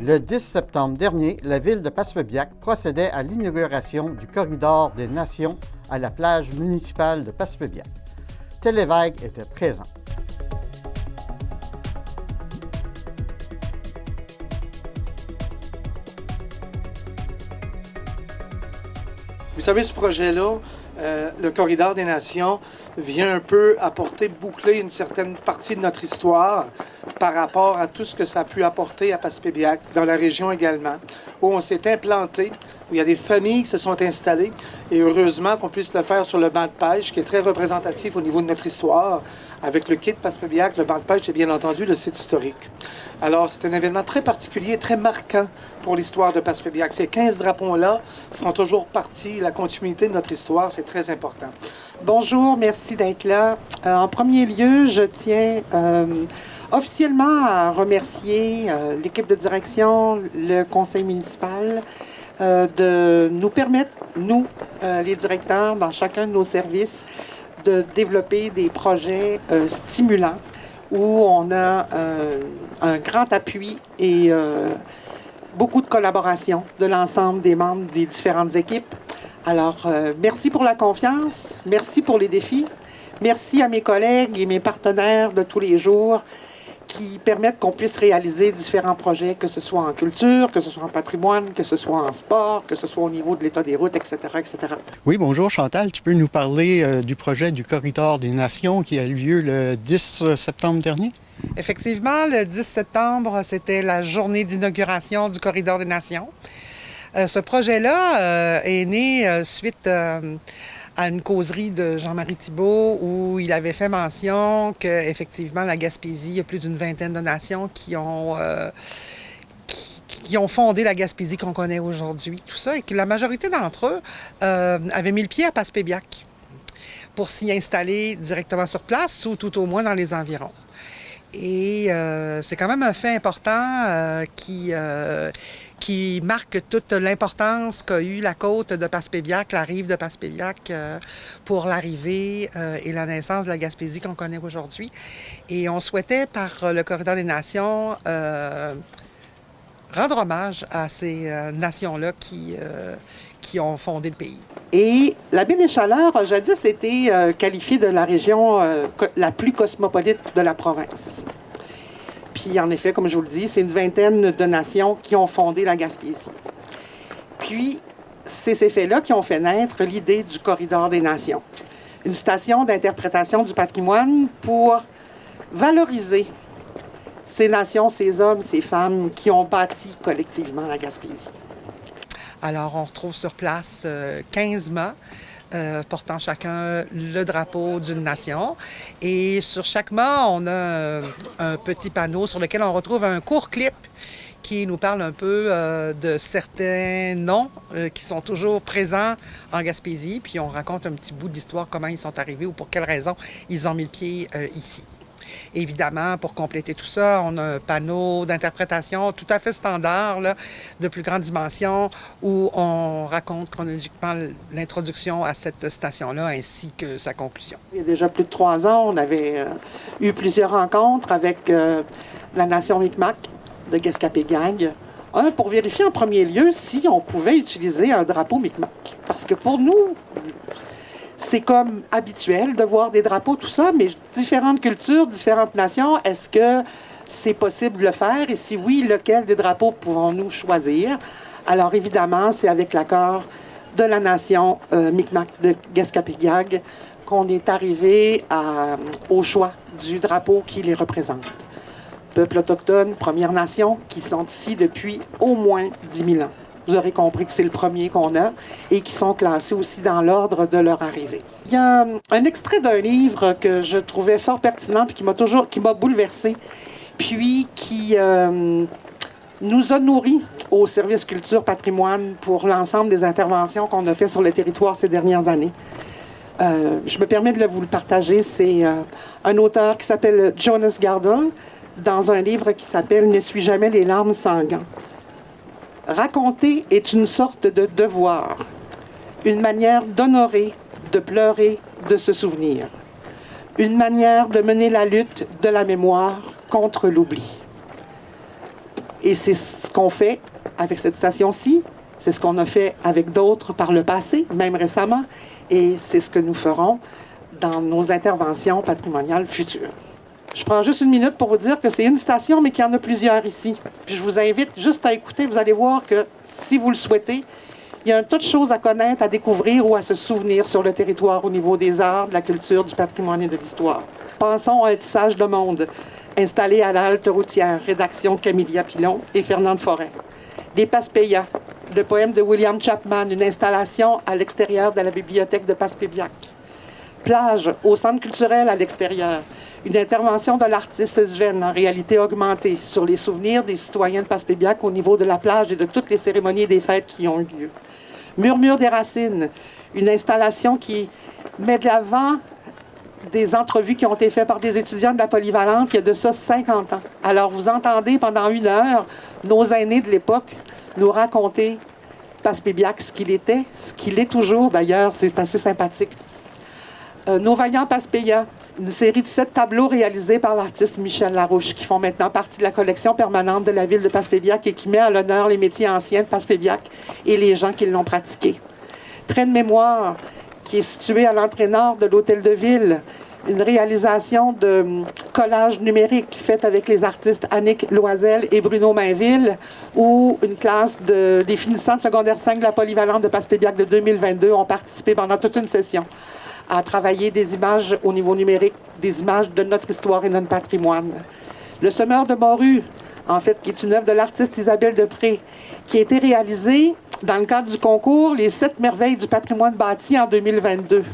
Le 10 septembre dernier, la ville de Passepébiac procédait à l'inauguration du corridor des Nations à la plage municipale de Passepébiac. Télévêque était présent. Vous savez, ce projet-là, le Corridor des Nations, vient un peu boucler une certaine partie de notre histoire par rapport à tout ce que ça a pu apporter à Passepébiac, dans la région également, où on s'est implanté, où il y a des familles qui se sont installées, et heureusement qu'on puisse le faire sur le banc de pêche, qui est très représentatif au niveau de notre histoire. Avec le quai de Passepébiac, le banc de pêche, c'est bien entendu le site historique. Alors, c'est un événement très particulier, très marquant pour l'histoire de Passepébiac. Ces 15 drapeaux-là feront toujours partie, la continuité de notre histoire, c'est très important. Bonjour, merci d'être là. En premier lieu, je tiens officiellement à remercier l'équipe de direction, le conseil municipal, de nous permettre, nous, les directeurs, dans chacun de nos services, de développer des projets stimulants où on a un grand appui et beaucoup de collaboration de l'ensemble des membres des différentes équipes. Alors, merci pour la confiance, merci pour les défis, merci à mes collègues et mes partenaires de tous les jours qui permettent qu'on puisse réaliser différents projets, que ce soit en culture, que ce soit en patrimoine, que ce soit en sport, que ce soit au niveau de l'état des routes, etc., etc. Oui, bonjour Chantal, tu peux nous parler du projet du Corridor des Nations qui a eu lieu le 10 septembre dernier? Effectivement, le 10 septembre, c'était la journée d'inauguration du Corridor des Nations. Ce projet-là est né suite à une causerie de Jean-Marie Thibault où il avait fait mention qu'effectivement, la Gaspésie, il y a plus d'une vingtaine de nations qui ont fondé la Gaspésie qu'on connaît aujourd'hui, tout ça, et que la majorité d'entre eux avaient mis le pied à Passepébiac pour s'y installer directement sur place ou tout au moins dans les environs. Et c'est quand même un fait important qui marque toute l'importance qu'a eu la côte de Passepébiac, la rive de Passepébiac, pour l'arrivée et la naissance de la Gaspésie qu'on connaît aujourd'hui. Et on souhaitait, par le Corridor des Nations, rendre hommage à ces nations-là qui ont fondé le pays. Et la baie des Chaleurs a jadis été qualifiée de la région la plus cosmopolite de la province. Puis en effet, comme je vous le dis, c'est une vingtaine de nations qui ont fondé la Gaspésie. Puis, c'est ces faits-là qui ont fait naître l'idée du Corridor des Nations. Une station d'interprétation du patrimoine pour valoriser ces nations, ces hommes, ces femmes qui ont bâti collectivement la Gaspésie. Alors, on retrouve sur place 15 mâts portant chacun le drapeau d'une nation. Et sur chaque mât, on a un petit panneau sur lequel on retrouve un court clip qui nous parle un peu de certains noms qui sont toujours présents en Gaspésie. Puis on raconte un petit bout de l'histoire, comment ils sont arrivés ou pour quelles raisons ils ont mis le pied ici. Évidemment, pour compléter tout ça, on a un panneau d'interprétation tout à fait standard, là, de plus grande dimension, où on raconte chronologiquement l'introduction à cette station-là ainsi que sa conclusion. Il y a déjà plus de 3 ans, on avait eu plusieurs rencontres avec la nation Micmac de Guescapéguag. Pour vérifier en premier lieu si on pouvait utiliser un drapeau Micmac. Parce que pour nous, c'est comme habituel de voir des drapeaux, tout ça, mais différentes cultures, différentes nations, est-ce que c'est possible de le faire? Et si oui, lequel des drapeaux pouvons-nous choisir? Alors évidemment, c'est avec l'accord de la nation Micmac de Guescapéguag qu'on est arrivé au choix du drapeau qui les représente. Peuple autochtone, Première Nation, qui sont ici depuis au moins 10 000 ans. Vous aurez compris que c'est le premier qu'on a et qui sont classés aussi dans l'ordre de leur arrivée. Il y a un extrait d'un livre que je trouvais fort pertinent et qui m'a bouleversée, puis qui nous a nourris au service culture patrimoine pour l'ensemble des interventions qu'on a fait sur le territoire ces dernières années. Je me permets de vous le partager. C'est un auteur qui s'appelle Jonas Gardel dans un livre qui s'appelle « N'essuie jamais les larmes sans gants ». Raconter est une sorte de devoir, une manière d'honorer, de pleurer, de se souvenir, une manière de mener la lutte de la mémoire contre l'oubli. Et c'est ce qu'on fait avec cette station-ci, c'est ce qu'on a fait avec d'autres par le passé, même récemment, et c'est ce que nous ferons dans nos interventions patrimoniales futures. Je prends juste une minute pour vous dire que c'est une station, mais qu'il y en a plusieurs ici. Puis je vous invite juste à écouter, vous allez voir que si vous le souhaitez, il y a un tas de choses à connaître, à découvrir ou à se souvenir sur le territoire au niveau des arts, de la culture, du patrimoine et de l'histoire. Pensons à Un Tissage de monde, installé à la halte routière, rédaction Camilla Pilon et Fernande Forêt. Les Passepéia, le poème de William Chapman, une installation à l'extérieur de la bibliothèque de Passepébiac. Plage, au centre culturel à l'extérieur, une intervention de l'artiste Sven en réalité augmentée sur les souvenirs des citoyens de Passepébiac au niveau de la plage et de toutes les cérémonies et des fêtes qui ont eu lieu. Murmure des racines, une installation qui met de l'avant des entrevues qui ont été faites par des étudiants de la polyvalente il y a de ça 50 ans. Alors vous entendez pendant 1 heure nos aînés de l'époque nous raconter Passepébiac, ce qu'il était, ce qu'il est toujours d'ailleurs, c'est assez sympathique. Nos vaillants Passepéia, une série de 7 tableaux réalisés par l'artiste Michel Larouche qui font maintenant partie de la collection permanente de la ville de Passepébiac et qui met à l'honneur les métiers anciens de Passepébiac et les gens qui l'ont pratiqué. Trait de mémoire qui est situé à l'entrée nord de l'hôtel de ville, une réalisation de collage numérique faite avec les artistes Annick Loisel et Bruno Mainville, où une classe des finissants de secondaire 5 de la polyvalente de Passepébiac de 2022 ont participé pendant toute une session à travailler des images au niveau numérique, des images de notre histoire et de notre patrimoine. Le Semeur de Morue, en fait, qui est une œuvre de l'artiste Isabelle Depré, qui a été réalisée dans le cadre du concours Les 7 merveilles du patrimoine bâti en 2022,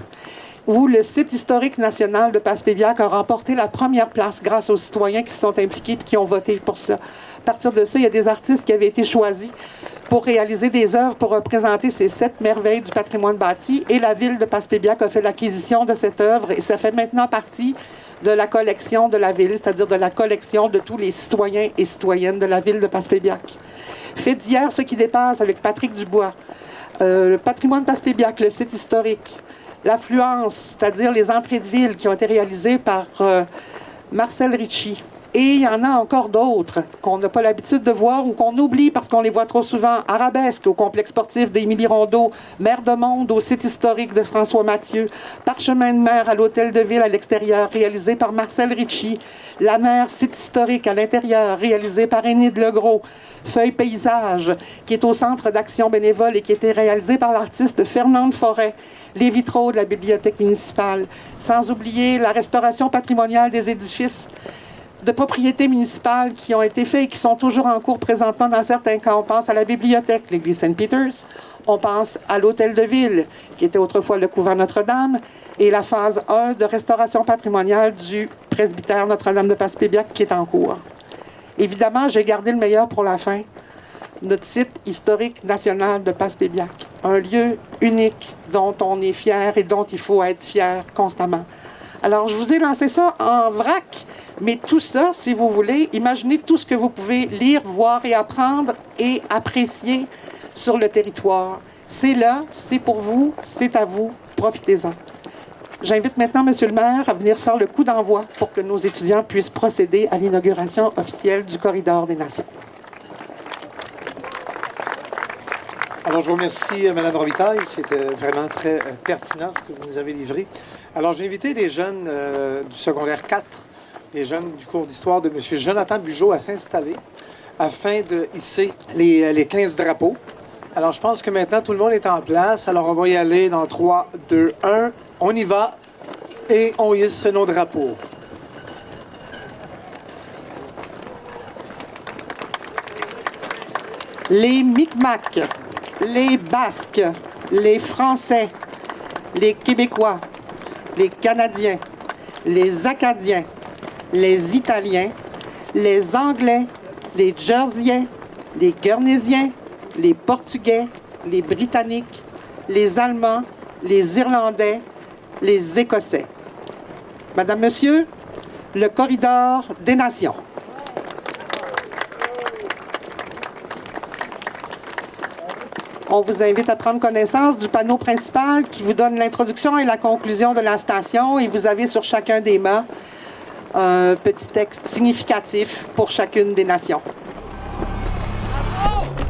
où le site historique national de Passepébiac a remporté la première place grâce aux citoyens qui se sont impliqués et qui ont voté pour ça. À partir de ça, il y a des artistes qui avaient été choisis pour réaliser des œuvres pour représenter ces 7 merveilles du patrimoine bâti. Et la ville de Passepébiac a fait l'acquisition de cette œuvre et ça fait maintenant partie de la collection de la ville, c'est-à-dire de la collection de tous les citoyens et citoyennes de la ville de Passepébiac. Fait d'hier, ce qui dépasse avec Patrick Dubois, le patrimoine Passepébiac, le site historique, l'affluence, c'est-à-dire les entrées de ville qui ont été réalisées par Marcel Ritchie. Et il y en a encore d'autres qu'on n'a pas l'habitude de voir ou qu'on oublie parce qu'on les voit trop souvent. Arabesque au complexe sportif d'Émilie Rondeau, Mer de Monde au site historique de François Mathieu, Parchemin de mer à l'hôtel de ville à l'extérieur, réalisé par Marcel Ritchie, La mer, site historique à l'intérieur, réalisé par Énide Legros, Feuille paysage, qui est au centre d'action bénévole et qui a été réalisé par l'artiste Fernande Forêt, les vitraux de la bibliothèque municipale, sans oublier la restauration patrimoniale des édifices de propriété municipale qui ont été faits et qui sont toujours en cours présentement dans certains cas. On pense à la bibliothèque, l'église Saint-Peters, on pense à l'hôtel de ville, qui était autrefois le couvent Notre-Dame, et la phase 1 de restauration patrimoniale du presbytère Notre-Dame de Passepébiac qui est en cours. Évidemment, j'ai gardé le meilleur pour la fin. Notre site historique national de Passepébiac, un lieu unique dont on est fier et dont il faut être fier constamment. Alors, je vous ai lancé ça en vrac, mais tout ça, si vous voulez, imaginez tout ce que vous pouvez lire, voir et apprendre et apprécier sur le territoire. C'est là, c'est pour vous, c'est à vous, profitez-en. J'invite maintenant M. le maire à venir faire le coup d'envoi pour que nos étudiants puissent procéder à l'inauguration officielle du Corridor des Nations. Alors, je vous remercie, Mme Robitaille. C'était vraiment très pertinent ce que vous nous avez livré. Alors, j'ai invité les jeunes du secondaire 4, les jeunes du cours d'histoire de M. Jonathan Bugeaud à s'installer afin de hisser les 15 drapeaux. Alors, je pense que maintenant, tout le monde est en place. Alors, on va y aller dans 3, 2, 1. On y va et on hisse nos drapeaux. Les Micmacs, les Basques, les Français, les Québécois, les Canadiens, les Acadiens, les Italiens, les Anglais, les Jerseyens, les Guernésiens, les Portugais, les Britanniques, les Allemands, les Irlandais, les Écossais. Madame, Monsieur, le Corridor des Nations. On vous invite à prendre connaissance du panneau principal qui vous donne l'introduction et la conclusion de la station. Et vous avez sur chacun des mâts un petit texte significatif pour chacune des nations. Oh!